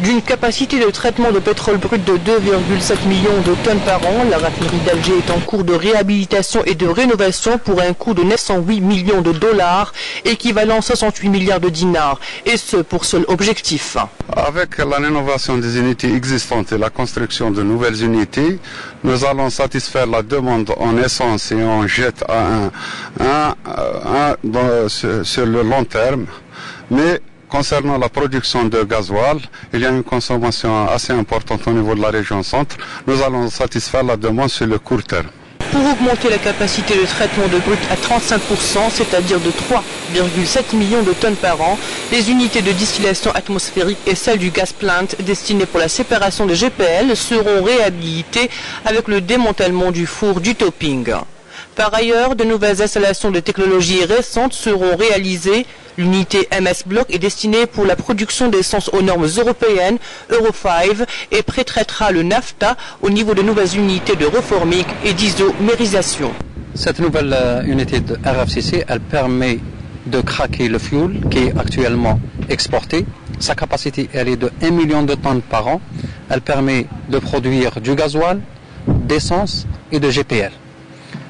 D'une capacité de traitement de pétrole brut de 2,7 millions de tonnes par an, la raffinerie d'Alger est en cours de réhabilitation et de rénovation pour un coût de 908 millions de dollars, équivalent 68 milliards de dinars, et ce pour seul objectif. Avec la rénovation des unités existantes et la construction de nouvelles unités, nous allons satisfaire la demande en essence et en jet sur le long terme, mais concernant la production de gasoil, il y a une consommation assez importante au niveau de la région centre. Nous allons satisfaire la demande sur le court terme. Pour augmenter la capacité de traitement de brut à 35%, c'est-à-dire de 3,7 millions de tonnes par an, les unités de distillation atmosphérique et celles du gas plant destinées pour la séparation des GPL seront réhabilitées avec le démantèlement du four du topping. Par ailleurs, de nouvelles installations de technologies récentes seront réalisées. L'unité MS Block est destinée pour la production d'essence aux normes européennes, Euro 5, et pré-traitera le naphtha au niveau de nouvelles unités de reforming et d'isomérisation. Cette nouvelle unité de RFCC, elle permet de craquer le fuel qui est actuellement exporté. Sa capacité, elle est de 1 million de tonnes par an. Elle permet de produire du gasoil, d'essence et de GPL.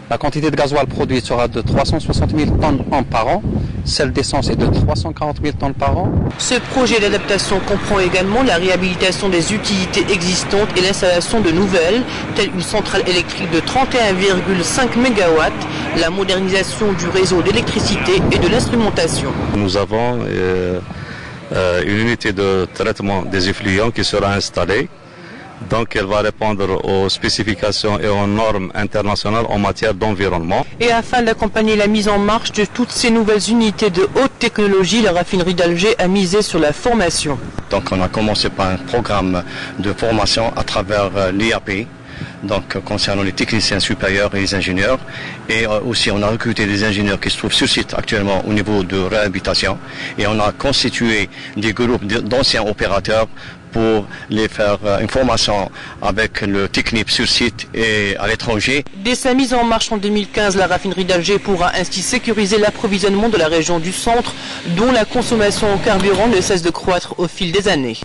La quantité de gasoil produite sera de 360 000 tonnes par an, celle d'essence est de 340 000 tonnes par an. Ce projet d'adaptation comprend également la réhabilitation des utilités existantes et l'installation de nouvelles, telles une centrale électrique de 31,5 MW, la modernisation du réseau d'électricité et de l'instrumentation. Nous avons une unité de traitement des effluents qui sera installée. Donc elle va répondre aux spécifications et aux normes internationales en matière d'environnement. Et afin d'accompagner la mise en marche de toutes ces nouvelles unités de haute technologie, la raffinerie d'Alger a misé sur la formation. Donc on a commencé par un programme de formation à travers l'IAP, donc concernant les techniciens supérieurs et les ingénieurs. Et aussi on a recruté des ingénieurs qui se trouvent sur site actuellement au niveau de réhabilitation. Et on a constitué des groupes d'anciens opérateurs pour les faire une formation avec le technique sur site et à l'étranger. Dès sa mise en marche en 2015, la raffinerie d'Alger pourra ainsi sécuriser l'approvisionnement de la région du centre, dont la consommation en carburant ne cesse de croître au fil des années.